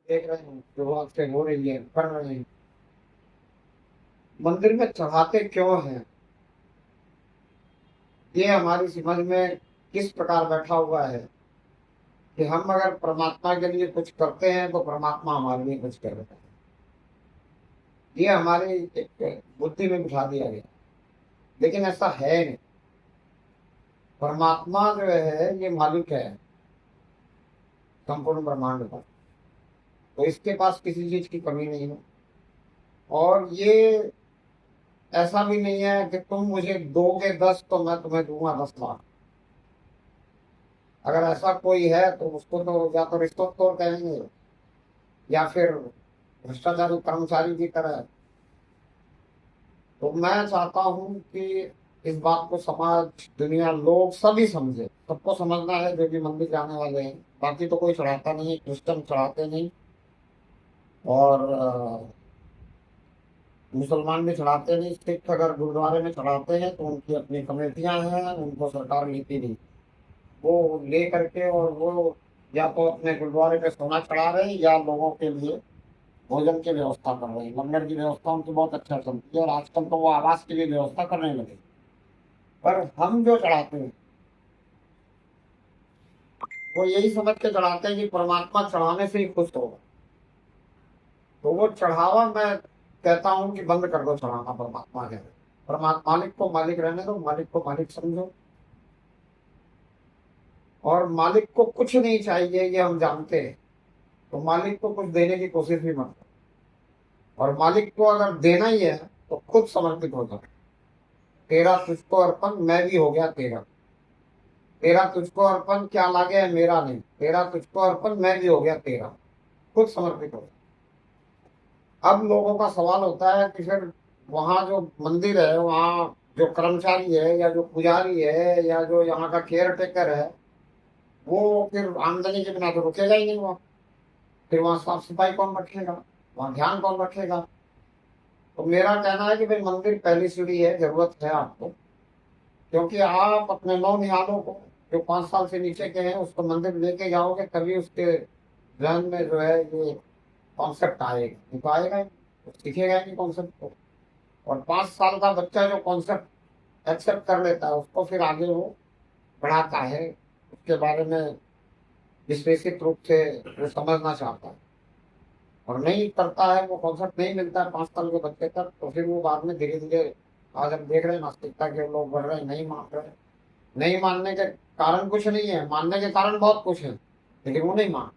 देख रहे हैं जो आपसे हो रही है, कर रहे हैं। मंदिर में चढ़ाते क्यों हैं, ये हमारी समझ में किस प्रकार बैठा हुआ है कि हम अगर परमात्मा के लिए कुछ करते हैं तो परमात्मा हमारे लिए कुछ कर रहा है। ये हमारी एक बुद्धि में बिठा दिया गया, लेकिन ऐसा है नहीं। परमात्मा जो है ये मालिक है संपूर्ण ब्रह्मांड का, तो इसके पास किसी चीज की कमी नहीं है। और ये ऐसा भी नहीं है कि तुम मुझे दोगे 10 तो मैं तुम्हें दूंगा 10 लाख। अगर ऐसा कोई है तो उसको तो या तो रिश्वतखोर कहेंगे या फिर भ्रष्टाचारी कर्मचारी की तरह। तो मैं चाहता हूं कि इस बात को समाज, दुनिया, लोग सभी समझे। सबको समझना है जो भी मंदिर जाने वाले हैं। बाकी तो कोई चढ़ाता नहीं, क्रिश्चियन चढ़ाते नहीं, और मुसलमान भी चढ़ाते नहीं। सिख अगर गुरुद्वारे में चढ़ाते हैं तो उनकी अपनी कमेटियां हैं, उनको सरकार नीति दी, वो ले करके और वो या तो अपने गुरुद्वारे पे सोना चढ़ा रहे हैं या लोगों के लिए भोजन की व्यवस्था कर रहे हैं। लंगर की व्यवस्था उनकी बहुत अच्छा चलती है और आजकल तो वो आवास की भी व्यवस्था करने लगे। पर हम जो चढ़ाते हैं वो यही समझ के चढ़ाते हैं कि परमात्मा चढ़ाने से ही खुश होगा। तो वो चढ़ावा मैं कहता हूँ कि बंद कर दो चढ़ाना परमात्मा के। परमात्मा मालिक को मालिक रहने दो, मालिक को मालिक समझो। और मालिक को कुछ नहीं चाहिए ये हम जानते हैं, तो मालिक को कुछ देने की कोशिश भी मत करो। और मालिक को अगर देना ही है तो खुद समर्पित हो जाओ। तेरा तुझको अर्पण, मैं भी हो गया तेरा। तेरा तुझको अर्पण, क्या लागे है मेरा नहीं। तेरा तुझको अर्पण, मैं भी हो गया तेरा। खुद समर्पित हो। अब लोगों का सवाल होता है कि फिर वहां जो मंदिर है वहाँ जो कर्मचारी है या जो पुजारी है या जो यहाँ का केयर टेकर है, वो फिर आमदनी के बिना तो रुकेगा ही नहीं। वहाँ फिर वहाँ साफ सफाई कौन रखेगा, वहाँ ध्यान कौन रखेगा। तो मेरा कहना है कि भाई मंदिर पहली सीढ़ी है, जरूरत है आपको। क्योंकि आप अपने नौ निहालों को जो 5 साल से नीचे के हैं उसको मंदिर लेके जाओगे तभी उसके जहन में जो है ये कॉन्सेप्ट आएगा। नहीं तो आएगा ही नहीं, वो सीखेगा ही नहीं कॉन्सेप्ट को। और 5 साल का बच्चा जो कॉन्सेप्ट एक्सेप्ट कर लेता है उसको फिर आगे वो बढ़ाता है, उसके बारे में विश्लेषित रूप से वो समझना चाहता है। और नहीं करता है, वो कॉन्सेप्ट नहीं मिलता है 5 साल के बच्चे तक, तो फिर वो बाद में धीरे धीरे, आज हम देख रहे हैं नास्तिकता के लोग बढ़ रहे हैं, नहीं मान रहे हैं। नहीं मानने के कारण कुछ नहीं है, मानने के कारण बहुत कुछ है, लेकिन वो नहीं मान।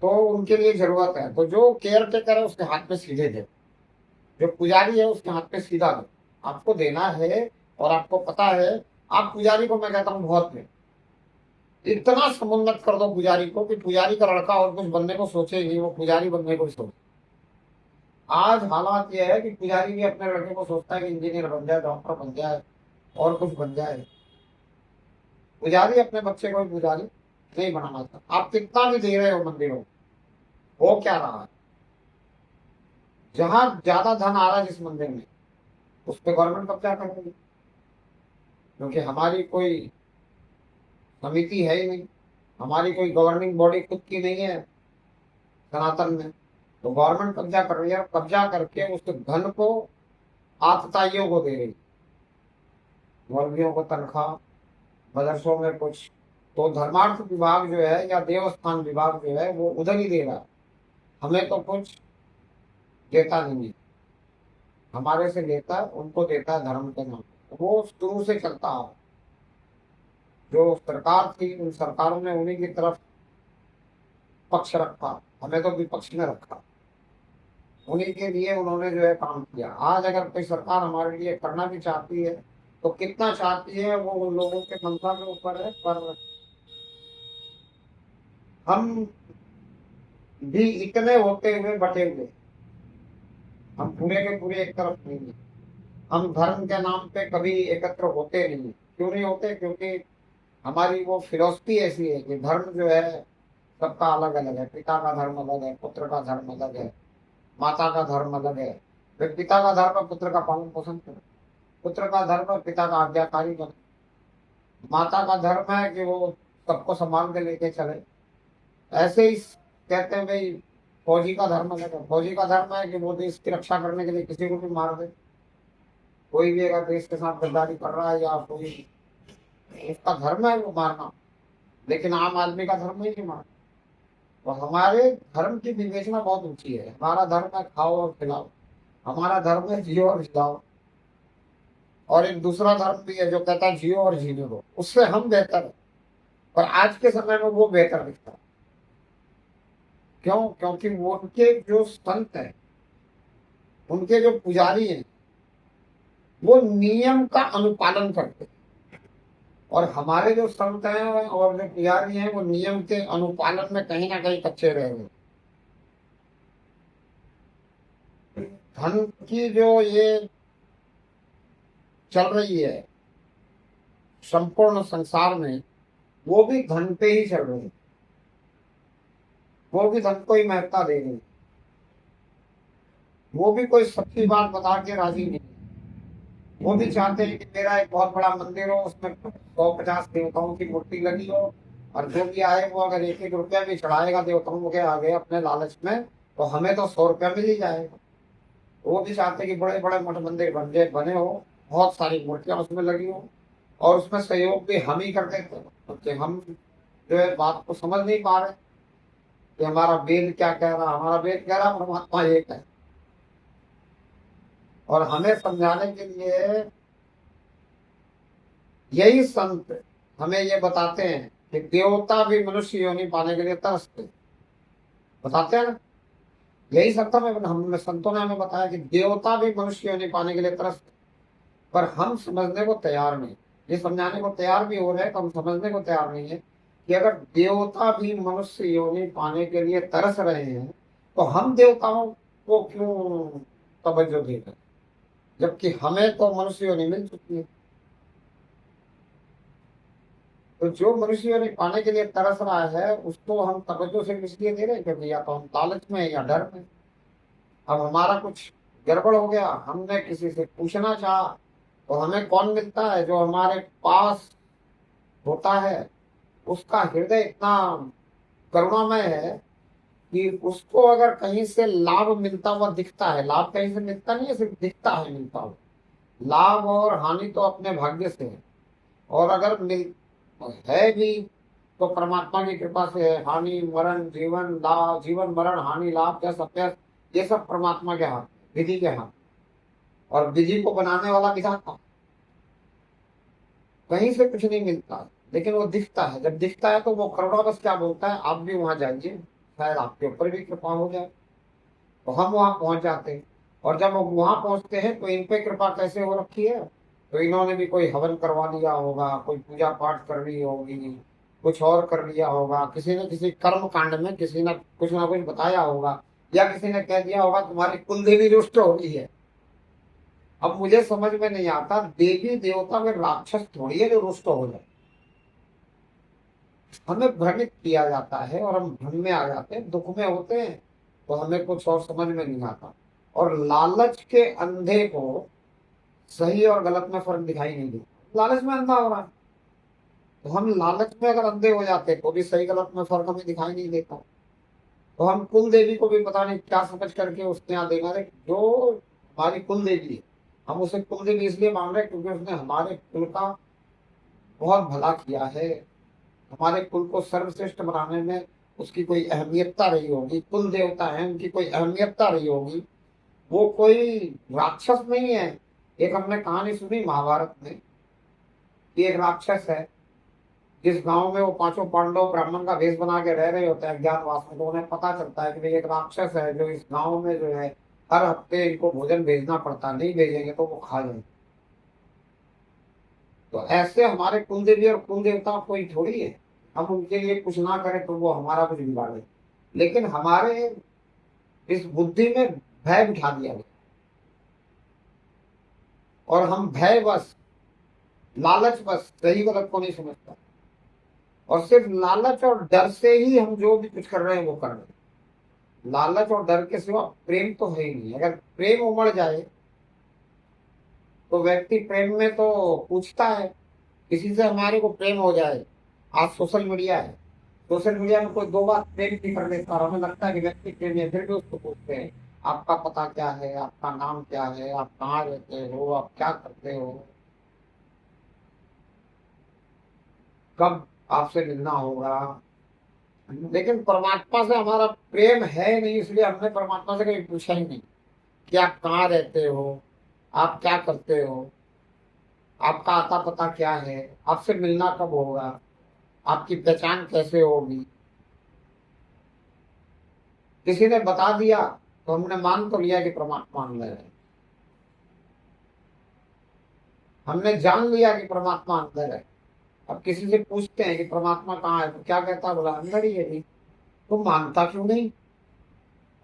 तो उनके लिए जरूरत है, तो जो केयर टेकर है उसके हाथ में सीधे दे, जो पुजारी है उसके हाथ पे सीधा दे। आपको देना है और आपको पता है। आप पुजारी को, मैं कहता हूँ, बहुत दे। इतना समुन्नत कर दो पुजारी को कि पुजारी का लड़का और कुछ बनने को सोचे ही नहीं, वो पुजारी बनने को ही सोचे। आज हालात ये है कि पुजारी भी अपने लड़के को सोचता है कि इंजीनियर बन जाए, डॉक्टर बन जाए और कुछ बन जाए। पुजारी अपने बच्चे को भी पुजारी नहीं बनाना चाहता। आप कितना भी दे रहे हो मंदिरों, हो क्या रहा है। जहां ज्यादा धन आ रहा है जिस मंदिर में, उस पर गवर्नमेंट कब्जा कर रही है। क्योंकि हमारी कोई समिति है ही नहीं, हमारी कोई गवर्निंग बॉडी खुद की नहीं है सनातन में। तो गवर्नमेंट कब्जा कर रही है और कब्जा करके उस धन को आतताइयों को दे रही। मौलवियों को तनख्वाह, मदरसों में कुछ। तो धर्मार्थ विभाग जो है या देवस्थान विभाग जो है वो उधर ही दे रहा है, हमें तो कुछ देता नहीं है। हमारे से लेता है, उनको देता है धर्म के नाम पे। वो शुरू से चलता है। जो सरकार थी उन सरकारों ने उन्हीं की तरफ पक्ष रखा, हमें तो विपक्ष में रखा। उन्हीं के लिए उन्होंने जो है काम किया। आज अगर कोई सरकार हमारे लिए करना भी चाहती है तो कितना चाहती है वो उन लोगों के मंशा के ऊपर है। पर हम भी इतने होते हुए बटे हुए, हम पूरे के पूरे एक तरफ नहीं है। हम धर्म के नाम पे कभी एकत्र होते नहीं हैं। क्यों नहीं होते? क्योंकि हमारी वो फिलॉसफी ऐसी है कि धर्म जो है सबका अलग अलग है। पिता का धर्म अलग है, पुत्र का धर्म अलग है, माता का धर्म अलग है। फिर पिता का धर्म पुत्र का पालन पोषण करे, पुत्र का धर्म पिता का आज्ञाकारी बने, माता का धर्म है कि वो सबको संभाल के लेके चले। ऐसे ही कहते हैं भाई फौजी का धर्म है, तो फौजी का धर्म है कि वो देश की रक्षा करने के लिए किसी को भी मार दे। कोई भी अगर देश के साथ गद्दारी कर रहा है या कोई, उसका धर्म है वो मारना। लेकिन आम आदमी का धर्म ही नहीं मारना। तो हमारे धर्म की विवेचना बहुत ऊंची है। हमारा धर्म है खाओ और खिलाओ, हमारा धर्म है जियो और जिलाओ। और एक दूसरा धर्म भी है जो कहता है जियो और जीने दो, उससे हम बेहतर है। पर आज के समय में वो बेहतर दिखता है। क्यों? क्योंकि वो उनके जो संत हैं, उनके जो पुजारी हैं, वो नियम का अनुपालन करते हैं। और हमारे जो संत हैं और जो पुजारी हैं, वो नियम के अनुपालन में कहीं ना कहीं कच्चे रह गए। धन की जो ये चल रही है संपूर्ण संसार में, वो भी धन पे ही चल रही है। वो भी धन को ही महत्ता दे रही है। वो भी कोई सच्ची बात बता के राजी नहीं। वो भी चाहते हैं कि मेरा एक बहुत बड़ा मंदिर हो, उसमें 150 देवताओं की मूर्ति लगी हो, और जो भी आए वो अगर 1-1 रुपया भी चढ़ाएगा देवताओं के आगे अपने लालच में, तो हमें तो 100 रुपया मिल ही जाएगा। वो भी चाहते हैं कि बड़े बड़े मठ मंदिर बने हो, बहुत सारी मूर्तियां उसमें लगी हो, और उसमें सहयोग भी हम ही कर देते हैं, क्योंकि हम जो है बात को समझ नहीं पा रहे कि हमारा वेद क्या कह रहा। हमारा वेद कह रहा परमात्मा एक है, और हमें समझाने के लिए यही संत हमें ये बताते हैं कि देवता भी मनुष्य योनि पाने के लिए तरसते। बताते हैं ना, यही संत हमें संतों ने हमें बताया कि देवता भी मनुष्य योनि पाने के लिए तरसते। पर हम समझने को तैयार नहीं। ये समझाने को तैयार भी हो रहे हैं तो हम समझने को तैयार नहीं है कि अगर देवता भी मनुष्य योनि पाने के लिए तरस रहे हैं, तो हम देवताओं को क्यों तवज्जो दे रहे हैं, जबकि हमें तो मनुष्य योनि मिल चुकी है। तो जो मनुष्य योनि पाने के लिए तरस रहा है, उसको हम तवज्जो से इसलिए दे रहे हैं क्योंकि या तो हम लालच में या डर में। अब हमारा कुछ गड़बड़ हो गया, हमने किसी से पूछना चाहा, तो हमें कौन मिलता है? जो हमारे पास होता है, उसका हृदय इतना करुणामय है कि उसको अगर कहीं से लाभ मिलता हुआ दिखता है, लाभ कहीं से मिलता नहीं है, सिर्फ दिखता है मिलता हुआ। लाभ और हानि तो अपने भाग्य से है, और अगर मिल है भी तो परमात्मा की कृपा से है। हानि मरण जीवन लाभ, जीवन मरण हानि लाभ क्या सब, ये सब परमात्मा के हाथ, विधि के हाथ। और विधि को बनाने वाला विधाता। कहीं से कुछ नहीं मिलता, लेकिन वो दिखता है। जब दिखता है तो वो करुणा बस क्या बोलता है, आप भी वहां जाइए, शायद आपके ऊपर भी कृपा हो जाए। तो हम वहां पहुंच जाते हैं। और जब हम वहां पहुंचते हैं तो इन पे कृपा कैसे हो रखी है, तो इन्होंने भी कोई हवन करवा लिया होगा, कोई पूजा पाठ कर ली होगी, कुछ और कर लिया होगा, किसी ने किसी कर्म कांड में किसी ने कुछ ना कुछ बताया होगा, या किसी ने कह दिया होगा तुम्हारी कुलदेवी रुष्ट हो गई है। अब मुझे समझ में नहीं आता, देवी देवता में राक्षस थोड़ी है जो रुष्ट हो जाए। हमें भ्रमित किया जाता है और हम भ्रम में आ जाते हैं, दुख में होते हैं, तो हमें कुछ और समझ में नहीं आता। और लालच के अंधे को सही और गलत में फर्क दिखाई नहीं देता। लालच में अंधा हो रहा है, तो हम लालच में अगर अंधे हो जाते तो भी सही गलत में फर्क हमें दिखाई नहीं देता। तो हम कुल देवी को भी पता नहीं क्या समझ करके उसके यहाँ देना रहे, जो हमारी कुल देवी है, हम उसे कुल देवी इसलिए मान रहे क्योंकि उसने हमारे कुल का बहुत भला किया है। हमारे कुल को सर्वश्रेष्ठ बनाने में उसकी कोई अहमियतता रही होगी। कुल देवता है, उनकी कोई अहमियतता रही होगी। वो कोई राक्षस नहीं है। एक हमने कहानी सुनी महाभारत में कि एक राक्षस है, जिस गांव में वो पांचों पांडव ब्राह्मण का वेश बना के रह रहे होते हैं अज्ञातवास में, तो उन्हें पता चलता है कि भाई एक राक्षस है जो इस गांव में जो है हर हफ्ते इनको भोजन भेजना पड़ता है, नहीं भेजेंगे तो वो खा जाएंगे। तो ऐसे हमारे कुलदेवी और कुल देवता कोई थोड़ी है, हम उनके लिए कुछ ना करें तो वो हमारा कुछ बिगाड़ दे। लेकिन हमारे इस बुद्धि में भय बिठा दिया गया, और हम भय बस, लालच बस सही गलत को नहीं समझता, और सिर्फ लालच और डर से ही हम जो भी कुछ कर रहे हैं वो कर रहे हैं। लालच और डर के सिवा प्रेम तो है ही नहीं। अगर प्रेम उमड़ जाए तो व्यक्ति प्रेम में तो पूछता है, किसी से हमारे को प्रेम हो जाए। आज सोशल मीडिया है, सोशल मीडिया में कोई दो बात प्रेम की कर लेता और हमें लगता है कि व्यक्ति प्रेम है, फिर भी उसको पूछते हैं आपका पता क्या है, आपका नाम क्या है, आप कहाँ रहते हो, आप क्या करते हो, कब आपसे मिलना होगा। लेकिन परमात्मा से हमारा प्रेम है नहीं, इसलिए हमने परमात्मा से कभी पूछा ही नहीं कि आप कहाँ रहते हो, आप क्या करते हो, आपका आता पता क्या है, आपसे मिलना कब होगा, आपकी पहचान कैसे होगी। किसी ने बता दिया तो हमने मान तो लिया कि परमात्मा अंदर है, हमने जान लिया कि परमात्मा अंदर है। अब किसी से पूछते हैं कि परमात्मा कहाँ है तो क्या कहता है, बोला अंदर ही है जी। तो मानता क्यों नहीं?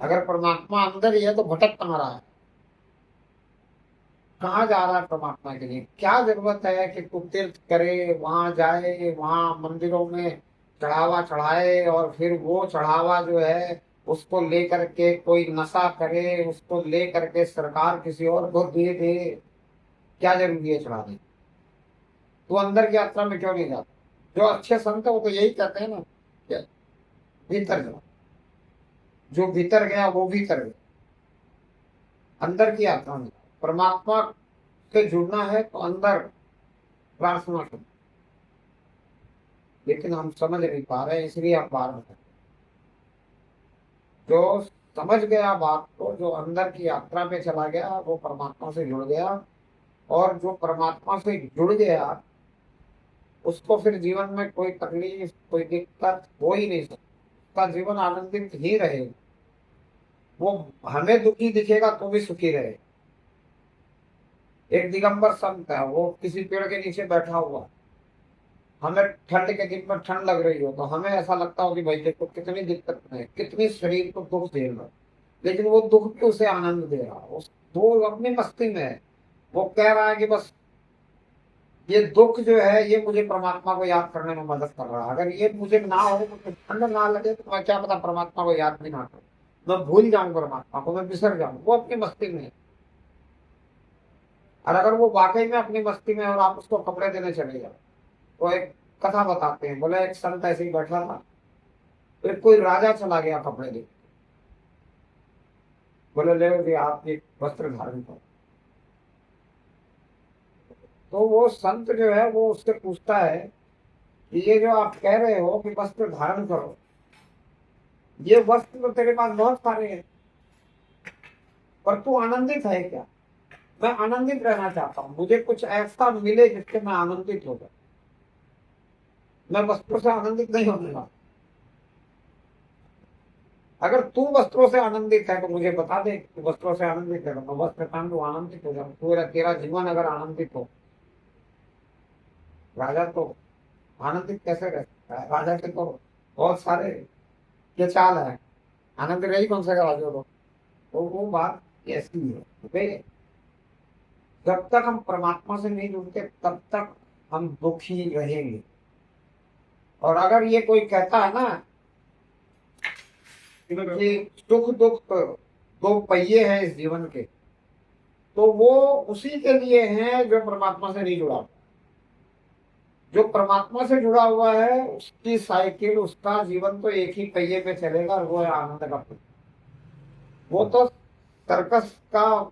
अगर परमात्मा अंदर ही है तो भटक कहाँ रहा है, कहाँ जा रहा है परमात्मा के लिए? क्या जरूरत है कि तू तीर्थ करे, वहां जाए, वहां मंदिरों में चढ़ावा चढ़ाए और फिर वो चढ़ावा जो है उसको लेकर के कोई नशा करे, उसको लेकर के सरकार किसी और को दे दे। क्या जरूरी है चढ़ाने? तू अंदर की यात्रा में क्यों नहीं जाता? जो अच्छे संत है वो तो यही कहते हैं ना, कि भीतर जाओ। जो भीतर गया वो भीतर गया, अंदर की यात्रा में परमात्मा से जुड़ना है तो अंदर प्रार्थना करो। लेकिन हम समझ नहीं पा रहे हैं, इसलिए हम बार बार, जो समझ गया बात को, जो अंदर की यात्रा पे चला गया वो परमात्मा से जुड़ गया, और जो परमात्मा से जुड़ गया उसको फिर जीवन में कोई तकलीफ कोई दिक्कत हो ही नहीं सकती, उसका जीवन आनंदित ही रहेगा। वो हमें दुखी दिखेगा तो भी सुखी रहेगा। एक दिगंबर संत है, वो किसी पेड़ के नीचे बैठा हुआ है। हमें ठंड के दिन में ठंड लग रही हो तो हमें ऐसा लगता हो कि भाई देखो कितनी दिक्कत है, कितनी शरीर को दुख झेल रहा है, लेकिन वो दुख भी उसे आनंद दे रहा है, उस वो अपनी मस्ती में है। वो कह रहा है कि बस ये दुख जो है ये मुझे परमात्मा को याद करने में मदद कर रहा है, अगर ये मुझे ना हो, मुझे ठंड ना लगे तो मैं क्या पता परमात्मा को याद भी ना करूं, मैं भूल जाऊं परमात्मा को, मैं बिसर जाऊं, वो अपनी मस्ती में है। और अगर वो वाकई में अपनी मस्ती में है और आप उसको कपड़े देने चले जाओ, तो एक कथा बताते हैं, बोले एक संत ऐसे ही बैठा था, फिर कोई राजा चला गया कपड़े दे, बोले ले जी आप एक वस्त्र धारण करो। तो वो संत जो है वो उससे पूछता है कि ये जो आप कह रहे हो कि वस्त्र धारण करो, ये वस्त्र तो तेरे पास बहुत सारे हैं, पर तू आनंदित है क्या? मैं आनंदित रहना चाहता हूँ, मुझे कुछ ऐसा मिले जिससे मैं आनंदित हो जाऊं, मैं वस्त्रों से आनंदित नहीं होने वाला। अगर तू वस्त्रों से आनंदित है तो मुझे बता दे कि वस्त्रों से आनंदित है, तो मैं वस्त्र पहन लूं, आनंदित हो जाऊं, तेरा जीवन अगर आनंदित हो। राजा तो आनंदित कैसे रह सकता है? राजा के तो बहुत सारे ये चाल है, आनंद रही कौन सा राजा को। तो वो बात ऐसी है वे, जब तक हम परमात्मा से नहीं जुड़ते तब तक हम दुखी रहेंगे। और अगर ये कोई कहता है ना कि सुख दुख दो पहिए हैं इस जीवन के, तो वो उसी के लिए हैं जो परमात्मा से नहीं जुड़ा। जो परमात्मा से जुड़ा हुआ है उसकी साइकिल, उसका जीवन तो एक ही पहिए पे चलेगा, और वो है आनंद का पहिया। वो तो सर्कस का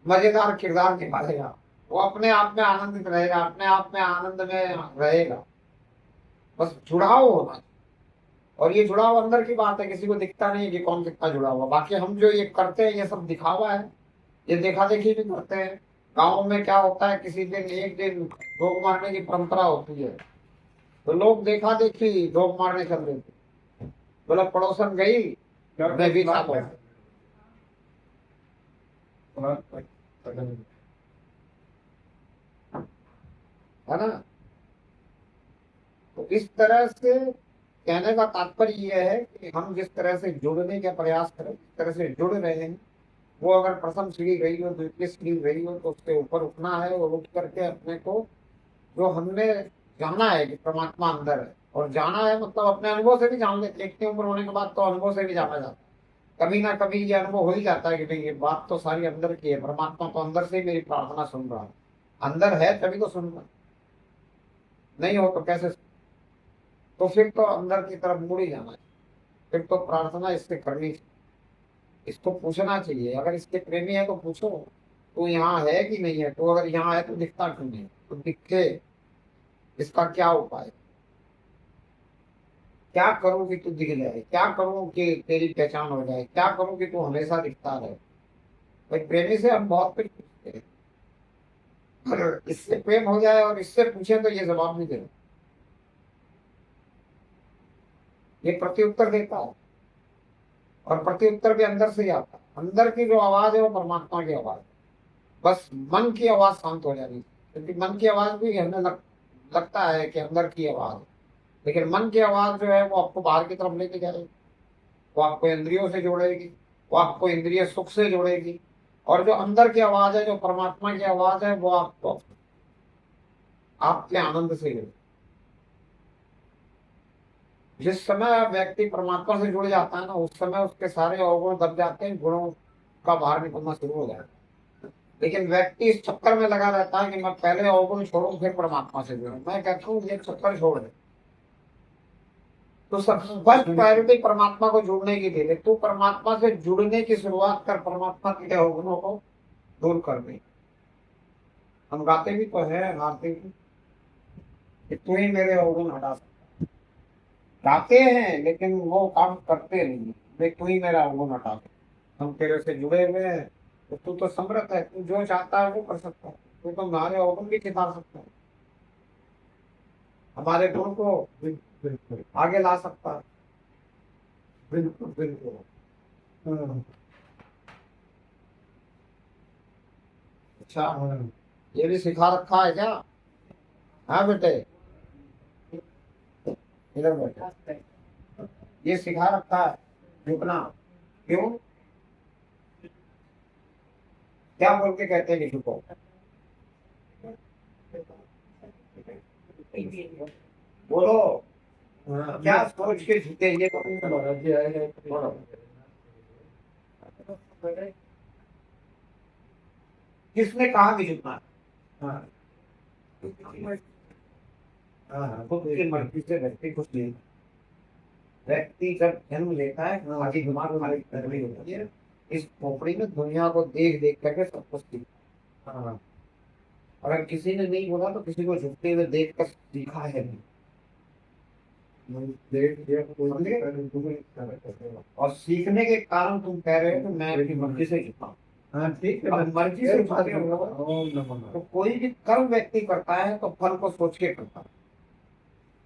मजेदार किरदार निभाएगा, वो अपने आप में आनंदित रहेगा, अपने आप में आनंद में रहेगा। बस जुड़ाव होना चाहिए। और ये जुड़ाव अंदर की बात है, किसी को दिखता नहीं कि कौन कितना जुड़ा हुआ। बाकी हम जो ये करते हैं ये सब दिखावा है, ये देखा देखी भी करते हैं। गाँव में क्या होता है, किसी दिन एक दिन भोग मारने की परंपरा होती है, तो लोग देखा देखी भोग मारने चल देते। बोला पड़ोसन गई, मैं भी था, है ना। तो इस तरह से कहने का तात्पर्य यह है कि हम जिस तरह से जुड़ने का प्रयास करें, जिस तरह से जुड़ रहे हैं, वो अगर प्रथम सीढ़ी रही हो, द्वितीय सीढ़ी रही हो, तो उसके ऊपर उठना है और उठ करके अपने को, जो हमने जाना है कि परमात्मा अंदर है, और जाना है मतलब अपने अनुभव से भी जान लेते। इतनी उम्र होने के बाद तो अनुभव से भी जाना जाता है, कभी ना कभी ये अनुभव हो ही जाता है कि नहीं ये बात तो सारी अंदर की है, परमात्मा तो अंदर से ही मेरी प्रार्थना सुन रहा है। अंदर है तभी तो सुन रहा, नहीं हो तो कैसे? तो फिर तो अंदर की तरफ मुड़ ही जाना है। फिर तो प्रार्थना इससे करनी चाहिए, इसको पूछना चाहिए। अगर इसके प्रेमी है तो पूछो तू यहाँ है कि नहीं है, तो अगर यहाँ है तो दिखता क्यों नहीं, तो दिखे, इसका क्या उपाय, क्या करूं कि तू दिख जाए, क्या करूं कि तेरी पहचान हो जाए, क्या करूं कि तू हमेशा दिखता रहे। भाई प्रेमी से हम बहुत कुछ पूछते हैं, पर इससे प्रेम हो जाए और इससे पूछे तो ये जवाब नहीं देगा, ये प्रत्युत्तर देता है। और प्रत्युत्तर भी अंदर से ही आता है। अंदर की जो आवाज है वो परमात्मा की आवाज है। बस मन की आवाज शांत हो जानी, क्योंकि मन की आवाज भी हमें लगता है कि अंदर की आवाज है, लेकिन मन की आवाज जो है वो आपको बाहर की तरफ लेके जाएगी, वो आपको इंद्रियों से जोड़ेगी, वो आपको इंद्रिय सुख से जोड़ेगी। और जो अंदर की आवाज है, जो परमात्मा की आवाज है, वो आपको आपके आनंद से जोड़ेगी। जिस समय व्यक्ति परमात्मा से जुड़ जाता है ना, उस समय उसके सारे अवगुण दब जाते हैं, गुणों का बाहर निकलना शुरू हो जाता है। लेकिन व्यक्ति इस चक्कर में लगा रहता है कि मैं पहले अवगुण छोड़ूं फिर परमात्मा से जुड़ूं। मैं कहता हूँ ये चक्कर छोड़ दे, तो सब फर्स्ट प्रायोरिटी परमात्मा को जुड़ने की दे दे। तू परमात्मा से जुड़ने की शुरुआत कर, परमात्मा के अवगुणों को दूर कर दे। हम गाते भी तो है, गाते भी कि तू ही मेरे अवगुण हटा सकता। गाते हैं लेकिन वो काम करते नहीं है। देख तू ही मेरा अवगुण हटा दे, हम तेरे से जुड़े हुए हैं, तो तू तो समर्थ है, तू जो चाहता है वो कर सकता है। तू तो हमारे अवगुण भी चिता सकता है, हमारे गुण को बिल्कुल आगे ला सकता है। बिल्कुल बिल्कुल। हम्म। अच्छा, ये भी सिखा रखा है क्या? हाँ बेटे, इधर बेटे, ये सिखा रखा है झुकना। क्यों, क्या बोल के कहते हैं कि झुको? बोलो, क्या सोच के झुके ये बोलो। किसने कहा कि झुकना है? हाँ, खुद की मर्जी से व्यक्ति कुछ नहीं। व्यक्ति जब जन्म लेता है, आगे दिमाग हमारी गड़बड़ी होती है, इस खोपड़ी में दुनिया को देख देख करके सब कुछ सीखा। हाँ, अगर किसी ने नहीं बोला तो किसी को झुकते हुए देख कर सीखा है नहीं। और सीखने के कारण तुम कह रहे हो कि मैं अपनी मर्जी से झुका हूं। हाँ ठीक है, अब मर्जी से झुके हो तो कोई भी कर्म व्यक्ति करता है तो फल को सोच के करता है।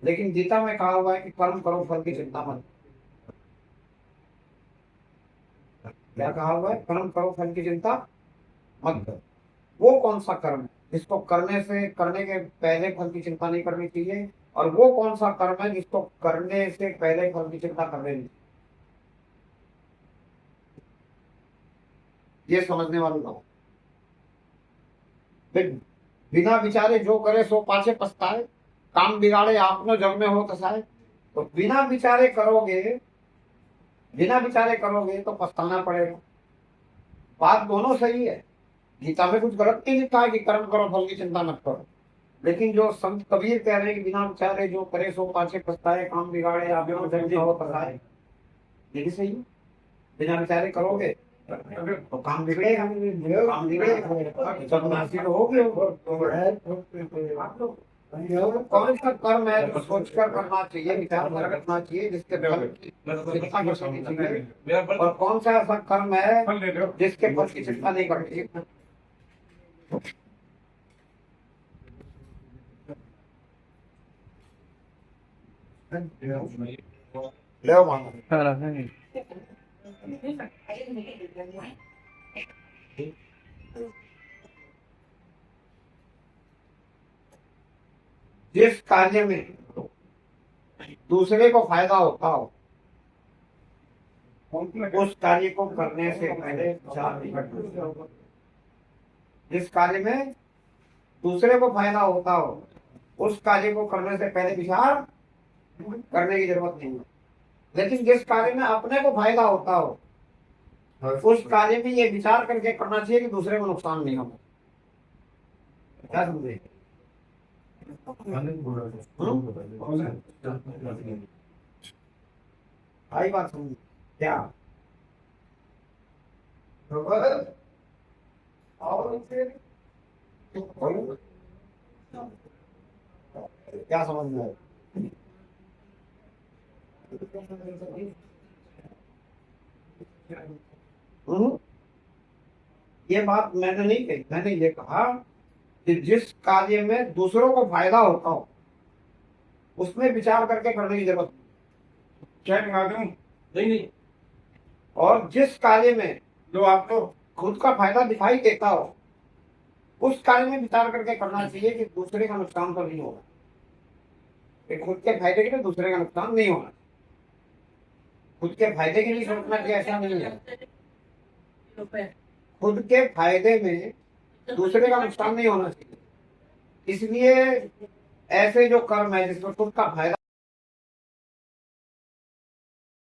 लेकिन गीता में कहा हुआ है कि कर्म करो, फल की चिंता मत। क्या कहा हुआ है? कर्म करो, फल की चिंता मत करो। वो कौन सा कर्म है जिसको करने के पहले फल की चिंता नहीं करनी चाहिए? और वो कौन सा कर्म है जिसको करने से पहले फल की चिंता कर लेनी? ये समझने वाले लोग बिना विचारे जो करे सो पाछे पछताए, काम बिगाड़े आपनो जग में हो तसाए। तो बिना विचारे करोगे तो पछताना पड़ेगा। बात दोनों सही है, गीता में कुछ गलत नहीं लिखा है कि कर्म करो फल की चिंता मत करो। लेकिन जो संत कबीर कह रहे हैं कि बिना विचारे जो करे सो पाछे पछताए, काम बिगाड़े आपनो जग में हो तसाए, ये भी सही है। बिना विचारे करोगे तो काम बिगड़ेगा, काम बिगड़ेगा जब नासिक होगे। कौन सा कर्म है जो सोचकर करना चाहिए, विचार कर करना चाहिए, जिसके फल की चिंता नहीं करनी चाहिए? और कौन सा ऐसा कर्म है जिसके फल की चिंता नहीं करनी चाहिए? ले मानो, जिस कार्य में दूसरे को फायदा होता हो उस कार्य को करने से पहले विचार नहीं करना चाहिए। जिस कार्य में दूसरे को फायदा होता हो उस कार्य को करने से पहले विचार करने की जरूरत नहीं है। लेकिन जिस कार्य में अपने को फायदा होता हो उस कार्य में ये विचार करके करना चाहिए कि दूसरे को नुकसान नहीं होगा। क्या समझे? आई बात समझ क्या? और फिर बोलो, क्या समझ में आया? हम्म? ये बात मैंने नहीं कही, मैंने ये कहा कि जिस कार्य में दूसरों को फायदा होता हो उसमें विचार करके करने की जरूरत चाय मंगा दूं? नहीं नहीं, और जिस कार्य में जो आपको खुद का फायदा दिखाई देता हो उस कार्य में विचार करके करना चाहिए कि दूसरे का नुकसान तो नहीं होगा, कि खुद के फायदे के लिए दूसरे का नुकसान नहीं होना। खुद के फायदे के लिए सोचना कि ऐसा नहीं है, खुद के फायदे में दूसरे का नुकसान नहीं होना चाहिए। इसलिए ऐसे जो कर्म है जिसमें खुद का फायदा